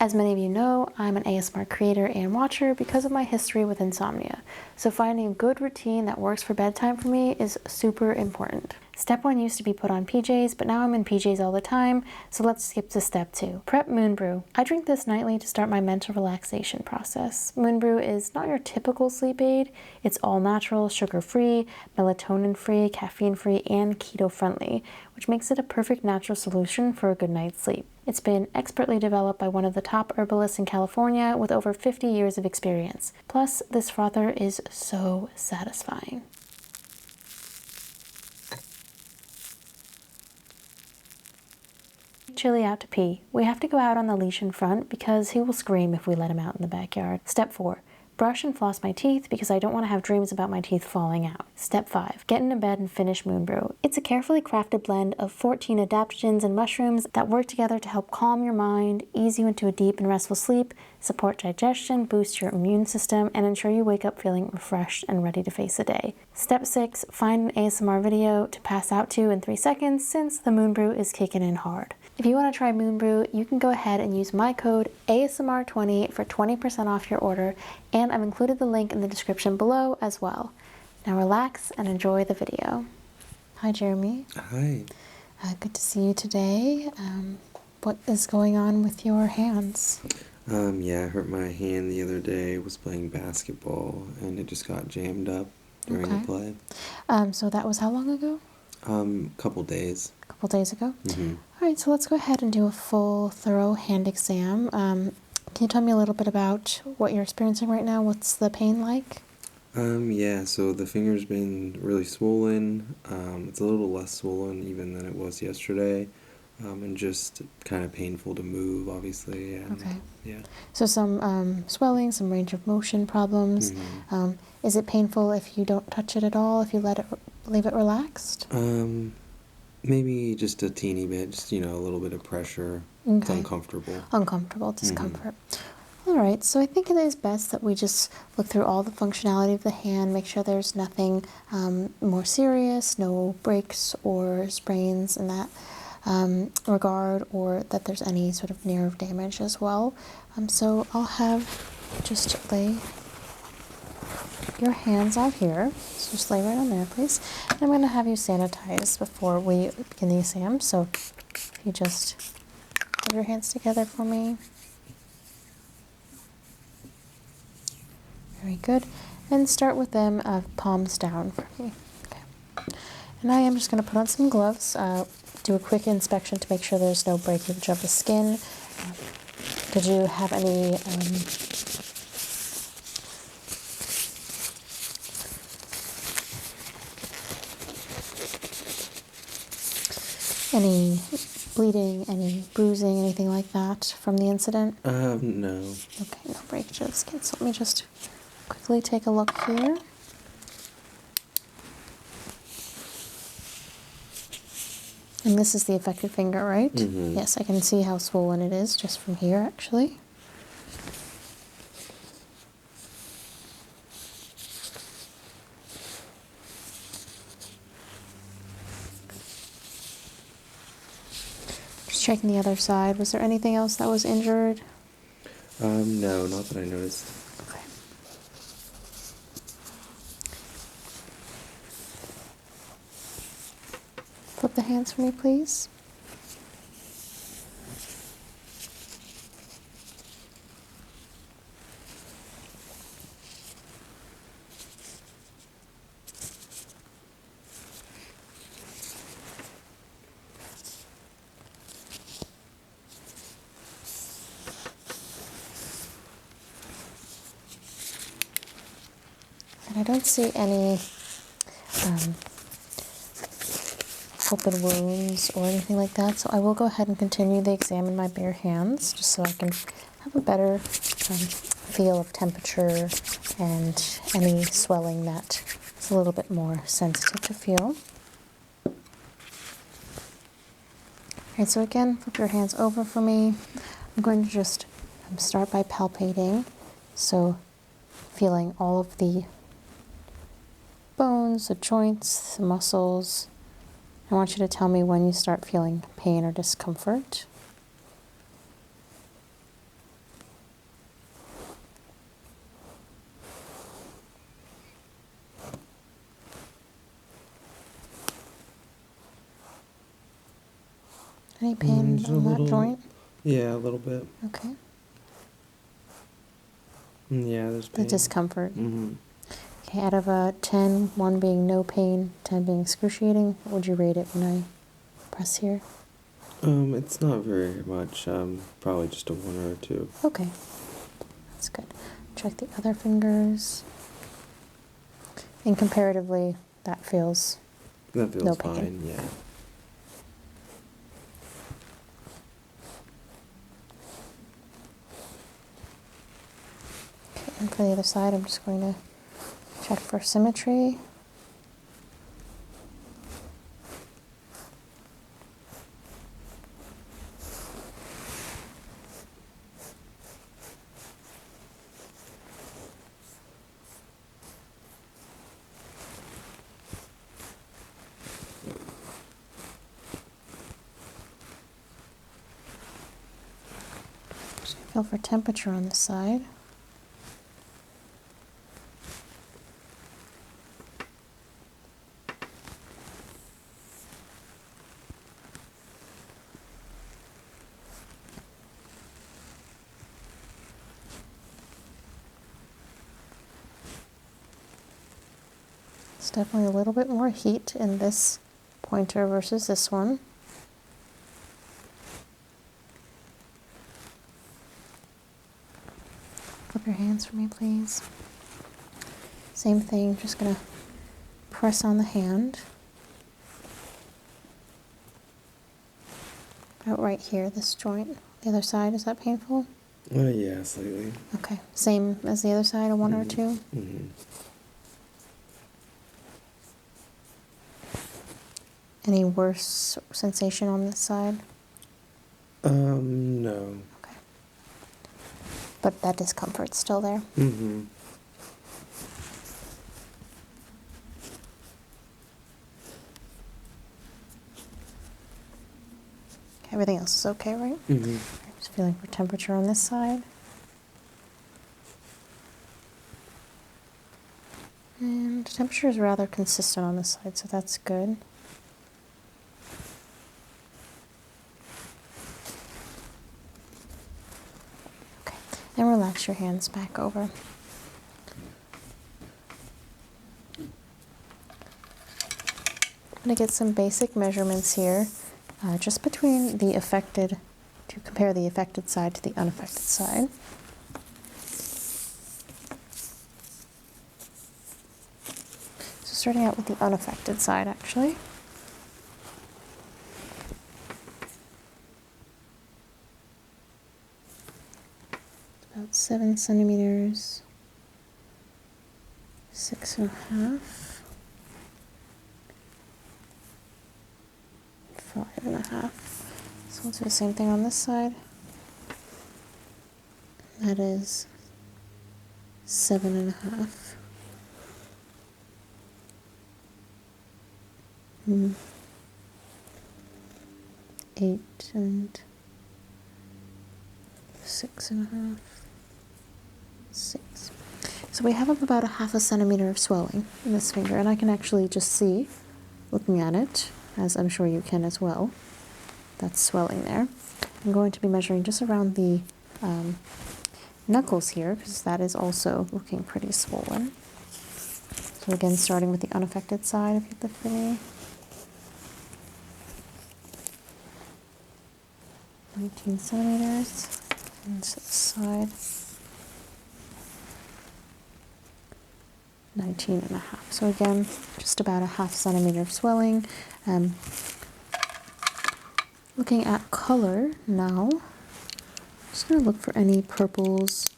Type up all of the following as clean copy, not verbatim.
As many of you know, I'm an ASMR creator and watcher because of my history with insomnia, so finding a good routine that works for bedtime for me is super important. Step 1 used to be put on PJs, but now I'm in PJs all the time, so let's skip to step 2. Prep Moon Brew. I drink this nightly to start my mental relaxation process. Moon Brew is not your typical sleep aid. It's all natural, sugar-free, melatonin-free, caffeine-free, and keto-friendly, which makes it a perfect natural solution for a good night's sleep. It's been expertly developed by one of the top herbalists in California with over 50 years of experience. Plus, this frother is so satisfying. Chili out to pee. We have to go out on the leash in front because he will scream if we let him out in the backyard. Step 4. Brush and floss my teeth because I don't want to have dreams about my teeth falling out. Step 5. Get into bed and finish Moon Brew. It's a carefully crafted blend of 14 adaptogens and mushrooms that work together to help calm your mind, ease you into a deep and restful sleep, support digestion, boost your immune system, and ensure you wake up feeling refreshed and ready to face the day. Step 6. Find an ASMR video to pass out to in 3 seconds since the Moon Brew is kicking in hard. If you want to try Moon Brew, you can go ahead and use my code ASMR20 for 20% off your order, and I've included the link in the description below as well. Now relax and enjoy the video. Hi Jeremy. Hi. Good to see you today. What is going on with your hands? Yeah, I hurt my hand the other day. I was playing basketball and it just got jammed up during the play. So that was how long ago? Couple days. A couple days ago? Mm-hmm. All right, so let's go ahead and do a full, thorough hand exam. Can you tell me a little bit about what you're experiencing right now? What's the pain like? Yeah, so the finger's been really swollen. It's a little less swollen even than it was yesterday. And just kind of painful to move, obviously. And, okay. Yeah. So some swelling, some range of motion problems. Mm-hmm. Is it painful if you don't touch it at all, if you leave it relaxed? Maybe just a teeny bit, just, a little bit of pressure. Okay. It's uncomfortable. Uncomfortable, discomfort. Mm-hmm. All right, so I think it is best that we just look through all the functionality of the hand, make sure there's nothing more serious, no breaks or sprains in that regard, or that there's any sort of nerve damage as well. So I'll have just lay your hands out here. So just lay right on there, please. And I'm going to have you sanitize before we begin the exam. So if you just put your hands together for me. Very good. And start with them palms down for me. Okay. And I am just going to put on some gloves, do a quick inspection to make sure there's no breakage of the skin. Did you have any bleeding, any bruising, anything like that from the incident? No. Okay, no breakage of the skin. So let me just quickly take a look here. And this is the affected finger, right? Mm-hmm. Yes, I can see how swollen it is just from here, actually. Just checking the other side. Was there anything else that was injured? No, not that I noticed. Okay. Flip the hands for me, please. And I don't see any open wounds or anything like that, so I will go ahead and continue the exam in my bare hands just so I can have a better feel of temperature and any swelling that is a little bit more sensitive to feel. Alright, so again, flip your hands over for me. I'm going to just start by palpating, so feeling all of the bones, the joints, the muscles. I want you to tell me when you start feeling pain or discomfort. Any pain Just a on that little- joint? Yeah, a little bit. Okay. Yeah, there's The pain. discomfort. Mm-hmm. Okay, out of a 10, 1 being no pain, 10 being excruciating, what would you rate it when I press here? It's not very much. Probably just a 1 or a 2. Okay, that's good. Check the other fingers. And comparatively, that feels That feels no pain. fine. Yeah. Okay, and for the other side, I'm just going to check for symmetry. Just feel for temperature on this side. It's definitely a little bit more heat in this pointer versus this one. Flip your hands for me, please. Same thing, just gonna press on the hand. Out right here, this joint. The other side, is that painful? Yeah, slightly. Okay, same as the other side, a 1 or a 2? Mm-hmm. Any worse sensation on this side? No. Okay. But that discomfort's still there? Mm-hmm. Okay, everything else is okay, right? Mm-hmm. Just feeling for temperature on this side. And temperature is rather consistent on this side, so that's good. Okay, and relax your hands back over. I'm going to get some basic measurements here, just between the affected, to compare the affected side to the unaffected side. So starting out with the unaffected side, actually. About 7 centimeters, 6.5, 5.5. So we'll do the same thing on this side. That is 7.5. 8 and 6.5. 6. So we have about a 1/2 centimeter of swelling in this finger, and I can actually just see, looking at it, as I'm sure you can as well, that's swelling there. I'm going to be measuring just around the knuckles here, because that is also looking pretty swollen. So again, starting with the unaffected side, if you lift for me. 19 centimeters, and to the side. 19.5. So again, just about a 1/2 centimeter of swelling. Looking at color now, just going to look for any purples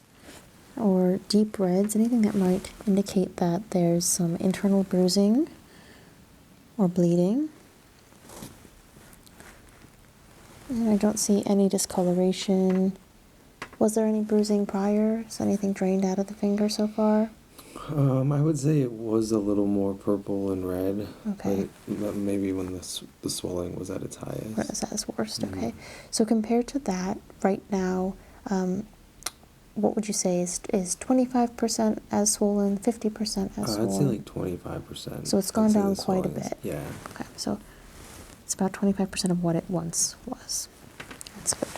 or deep reds, anything that might indicate that there's some internal bruising or bleeding. And I don't see any discoloration. Was there any bruising prior? Is anything drained out of the finger so far? I would say it was a little more purple and red. Okay. But maybe when the swelling was at its highest. Or is that its worst? Mhm. Okay. So compared to that, right now, what would you say is 25% as swollen, 50% as swollen? I'd say like 25%. So it's gone I'd say down the quite a swelling is- bit. Yeah. Okay, so It's about 25% of what it once was. That's good.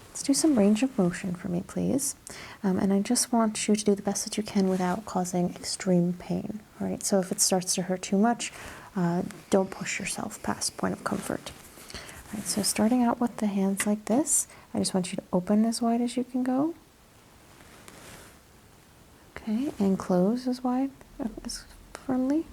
Let's do some range of motion for me, please. And I just want you to do the best that you can without causing extreme pain. All right, so if it starts to hurt too much, don't push yourself past point of comfort. All right, so starting out with the hands like this, I just want you to open as wide as you can go. Okay, and close as wide as firmly.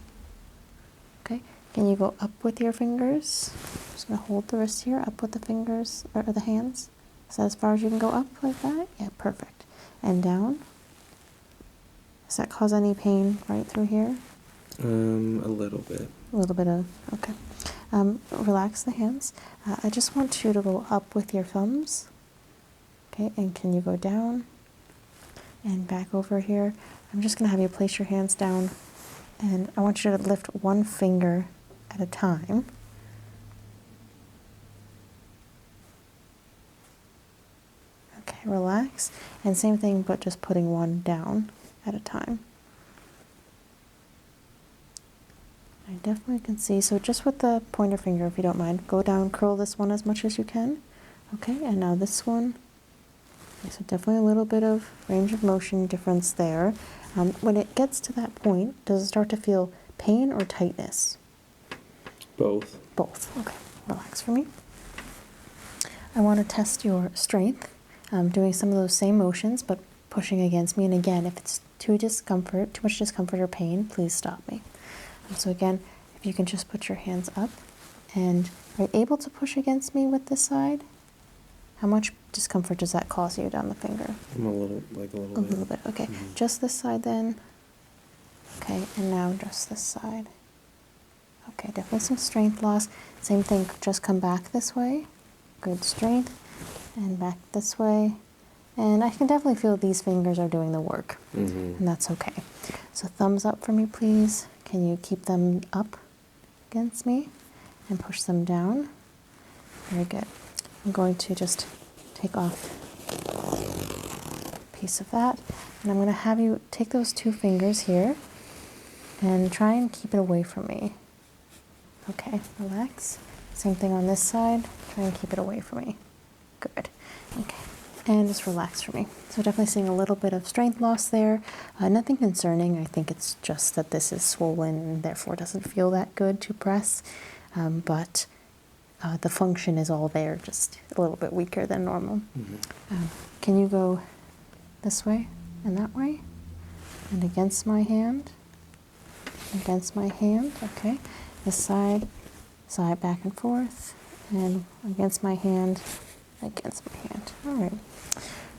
Okay, can you go up with your fingers? I'm just gonna hold the wrist here, up with the fingers, or the hands. Is that as far as you can go up like that? Yeah, perfect. And down. Does that cause any pain right through here? A little bit. A little bit of, okay. Relax the hands. I just want you to go up with your thumbs. Okay, and can you go down and back over here? I'm just gonna have you place your hands down, and I want you to lift one finger at a time. Okay, relax. And same thing, but just putting one down at a time. I definitely can see. So just with the pointer finger, if you don't mind, go down, curl this one as much as you can. Okay, and now this one. Okay, so definitely a little bit of range of motion difference there. When it gets to that point, does it start to feel pain or tightness? Both. Both. Okay, relax for me. I want to test your strength. Doing some of those same motions, but pushing against me. And again, if it's too much discomfort or pain, please stop me. So again, if you can just put your hands up, and are you able to push against me with this side? How much discomfort does that cause you down the finger? A little bit. A little bit, okay. Mm-hmm. Just this side then. Okay, and now just this side. Okay, definitely some strength loss. Same thing, just come back this way. Good strength. And back this way. And I can definitely feel these fingers are doing the work. Mm-hmm. And that's okay. So thumbs up for me, please. Can you keep them up against me and push them down? Very good. I'm going to just take off a piece of that. And I'm going to have you take those two fingers here and try and keep it away from me. Okay, relax. Same thing on this side. Try and keep it away from me. Good. Okay. And just relax for me. So definitely seeing a little bit of strength loss there. Nothing concerning. I think it's just that this is swollen and therefore doesn't feel that good to press. But the function is all there, just a little bit weaker than normal. Mm-hmm. Can you go this way and that way? And against my hand. Against my hand. Okay. This side, back and forth. And against my hand. Against my hand. All right.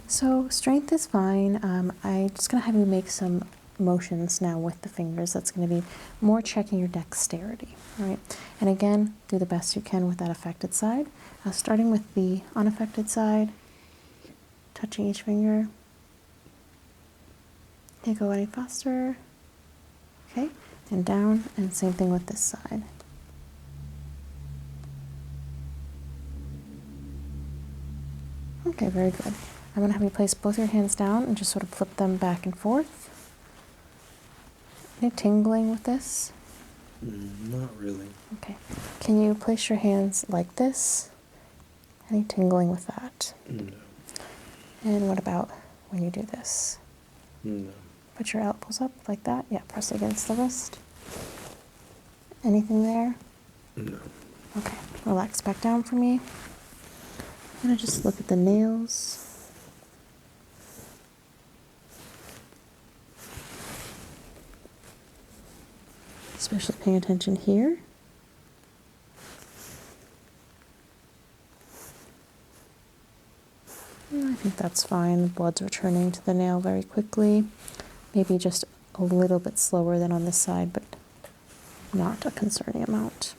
So strength is fine. I'm just going to have you make some motions now with the fingers. That's going to be more checking your dexterity. All right. And again, do the best you can with that affected side. Starting with the unaffected side, touching each finger. Can't go any faster. Okay. And down, and same thing with this side. Okay, very good. I'm going to have you place both your hands down and just sort of flip them back and forth. Any tingling with this? Not really. Okay. Can you place your hands like this? Any tingling with that? No. And what about when you do this? No. Put your elbows up like that. Yeah, press against the wrist. Anything there? No. Okay. Relax back down for me. I'm going to just look at the nails. Especially paying attention here. I think that's fine. The blood's returning to the nail very quickly. Maybe just a little bit slower than on this side, but not a concerning amount.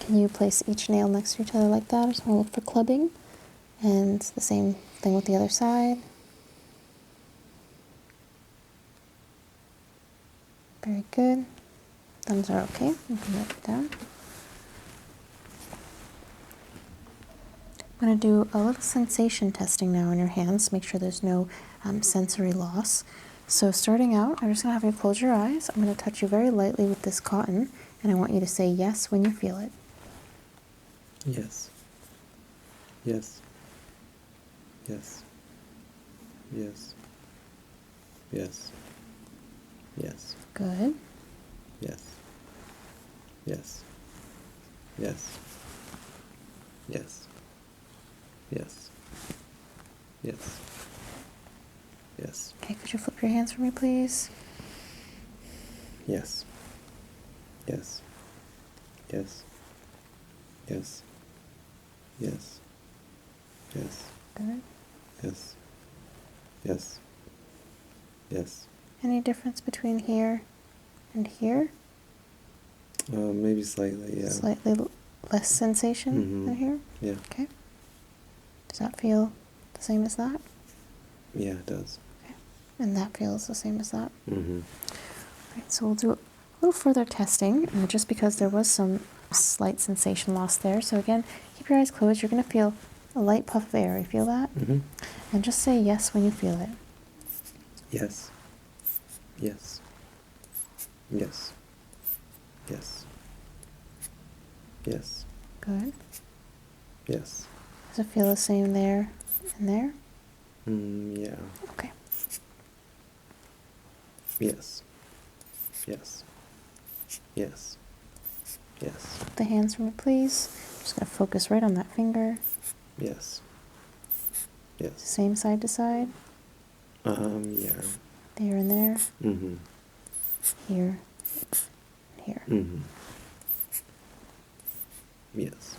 Can you place each nail next to each other like that? I just want to look for clubbing. And the same thing with the other side. Very good. Thumbs are okay. You can let it down. I'm going to do a little sensation testing now in your hands. Make sure there's no sensory loss. So starting out, I'm just going to have you close your eyes. I'm going to touch you very lightly with this cotton, and I want you to say yes when you feel it. Yes. Yes. Yes. Yes. Yes. Yes. Good. Yes. Yes. Yes. Yes. Yes. Yes. Yes. Okay, could you flip your hands for me, please? Yes. Yes. Yes. Yes. Yes. Yes. Good. Yes. Yes. Yes. Any difference between here and here? Maybe slightly, yeah. Slightly less sensation than here? Yeah. Okay. Does that feel the same as that? Yeah, it does. Okay. And that feels the same as that? Mm-hmm. Alright, so we'll do a little further testing, just because there was some slight sensation loss there. So again, keep your eyes closed. You're going to feel a light puff of air. You feel that? Mm-hmm. And just say yes when you feel it. Yes. Yes. Yes. Yes. Yes. Good. Yes. Does it feel the same there and there? Yeah. Okay. Yes. Yes. Yes. Yes. Put the hands for me, please. I'm just going to focus right on that finger. Yes. Yes. Same side to side. Yeah. There and there. Mm-hmm. Here. Here. Mm-hmm. Yes.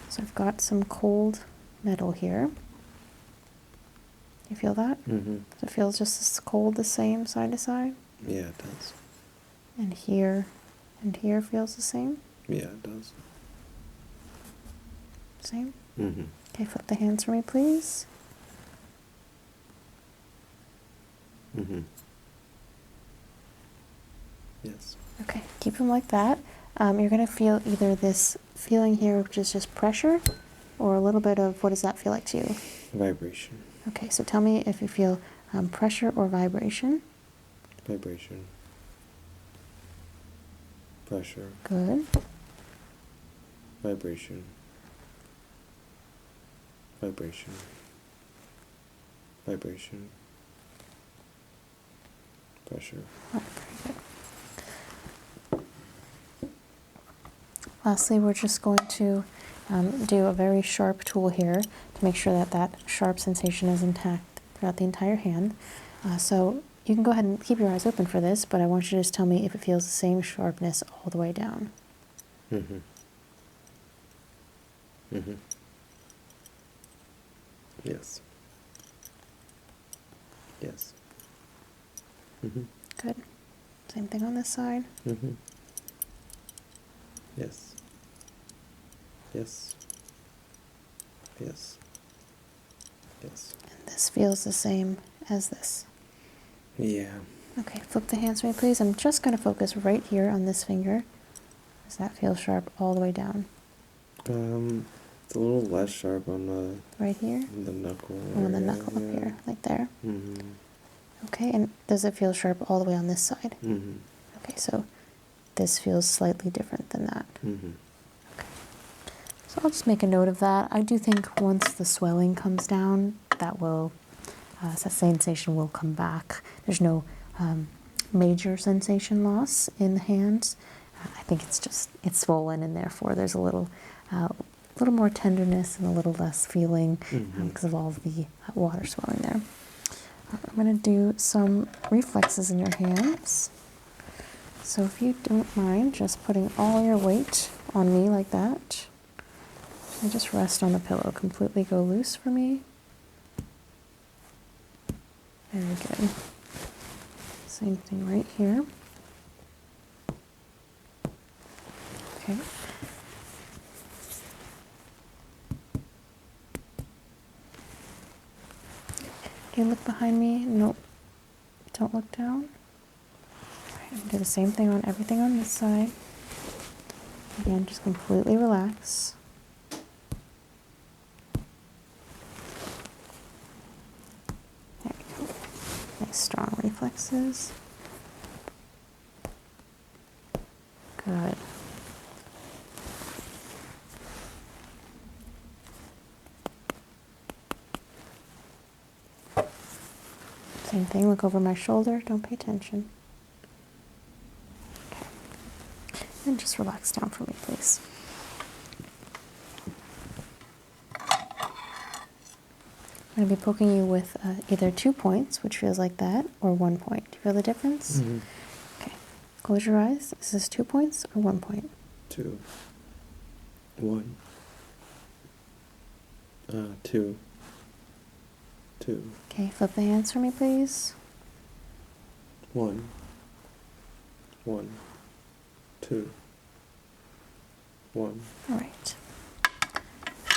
So I've got some cold metal here. You feel that? Mm-hmm. Does it feel just as cold the same side to side? Yeah, it does. And here feels the same? Yeah, it does. Same? Mm-hmm. Okay, flip the hands for me, please. Mm-hmm. Yes. Okay, keep them like that. You're going to feel either this feeling here, which is just pressure, or a little bit of, what does that feel like to you? Vibration. Okay, so tell me if you feel pressure or vibration. Vibration. Pressure. Good. Vibration. Vibration. Vibration. Pressure. Oh, very good. Lastly, we're just going to do a very sharp tool here to make sure that that sharp sensation is intact throughout the entire hand. So you can go ahead and keep your eyes open for this, but I want you to just tell me if it feels the same sharpness all the way down. Mm-hmm. Mm-hmm. Yes. Yes. Mm-hmm. Good. Same thing on this side. Mm-hmm. Yes. Yes. Yes. Yes. And this feels the same as this. Yeah. Okay, flip the hands for me, please. I'm just going to focus right here on this finger. Does that feel sharp all the way down? It's a little less sharp on Right here? the knuckle. Or on the area, knuckle up here, like there. Mm-hmm. Okay, and does it feel sharp all the way on this side? Mm-hmm. Okay, so this feels slightly different than that. Mm-hmm. Okay. So I'll just make a note of that. I do think once the swelling comes down, that will, sensation will come back. There's no major sensation loss in the hands. I think it's swollen, and therefore there's a little more tenderness and a little less feeling because of all of the water swelling there. I'm going to do some reflexes in your hands. So if you don't mind just putting all your weight on me like that, and just rest on the pillow. Completely go loose for me. Very good. Same thing right here. Okay. Do you look behind me? Nope. Don't look down. Alright, I'm going to do the same thing on everything on this side. Again, just completely relax. Nice strong reflexes. Good. Same thing, look over my shoulder, don't pay attention. Okay. And just relax down for me, please. I'm going to be poking you with either 2 points, which feels like that, or 1 point. Do you feel the difference? Mm-hmm. Okay. Close your eyes. Is this 2 points or 1 point? 2. 1. 2. 2. Okay, flip the hands for me, please. 1. 1. 2. 1. All right.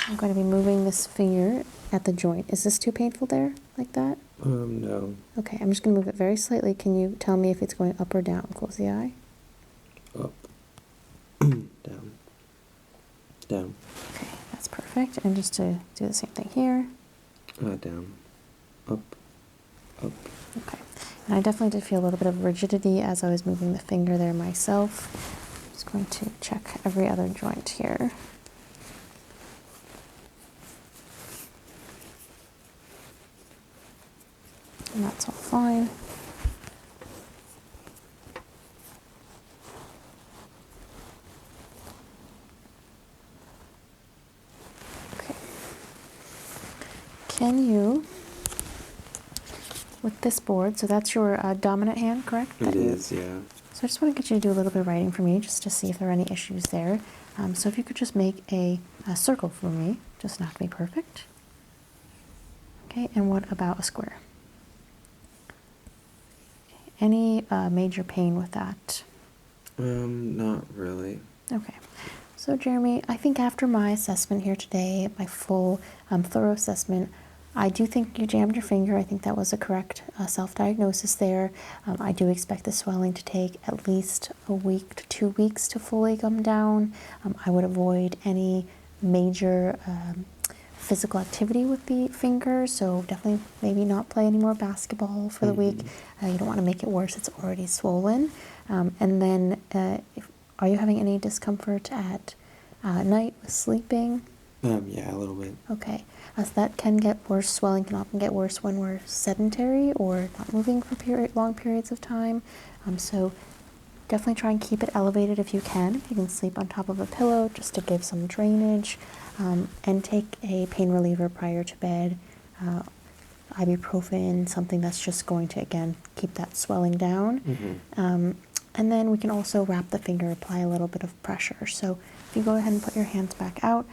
I'm going to be moving this finger at the joint. Is this too painful there, like that? No. Okay, I'm just going to move it very slightly. Can you tell me if it's going up or down? Close the eye. Up. Down. Down. Okay, that's perfect. And just to do the same thing here. Down. Up. Up. Okay. And I definitely did feel a little bit of rigidity as I was moving the finger there myself. I'm just going to check every other joint here. And that's all fine. Okay. Can you, with this board, so that's your dominant hand, correct? It is, yeah. So I just want to get you to do a little bit of writing for me, just to see if there are any issues there. So if you could just make a circle for me, just not to be perfect. Okay, and what about a square? Any major pain with that? Not really. Okay. So Jeremy, I think after my assessment here today, my full thorough assessment, I do think you jammed your finger. I think that was a correct self-diagnosis there. I do expect the swelling to take at least a week to 2 weeks to fully come down. I would avoid any major physical activity with the finger, so definitely maybe not play any more basketball for the week. You don't want to make it worse. It's already swollen. And then are you having any discomfort at night with sleeping? Yeah, a little bit. Okay. So that can get worse. Swelling can often get worse when we're sedentary or not moving for long periods of time. So definitely try and keep it elevated if you can. You can sleep on top of a pillow just to give some drainage, and take a pain reliever prior to bed. Ibuprofen, something that's just going to, again, keep that swelling down. And then we can also wrap the finger, apply a little bit of pressure. So if you go ahead and put your hands back out,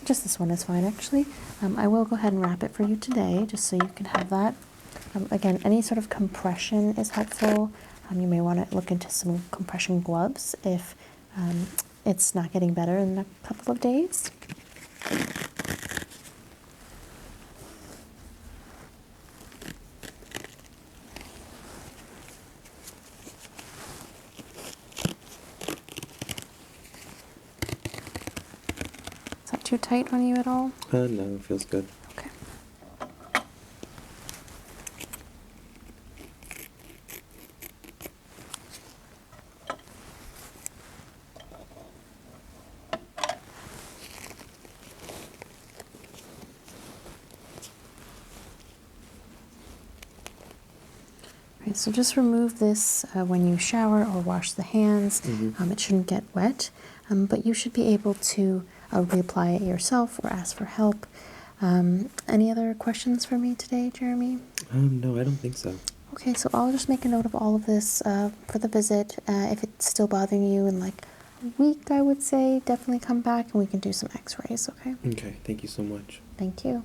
just this one is fine actually. I will go ahead and wrap it for you today, just so you can have that. Again, any sort of compression is helpful. You may want to look into some compression gloves if it's not getting better in a couple of days. Is that too tight on you at all? No, it feels good. Okay. Right, so just remove this when you shower or wash the hands. It shouldn't get wet, but you should be able to reapply it yourself or ask for help. Any other questions for me today, Jeremy? No, I don't think so. Okay, so I'll just make a note of all of this for the visit. If it's still bothering you in like a week, I would say, definitely come back and we can do some x-rays, okay? Okay, thank you so much. Thank you.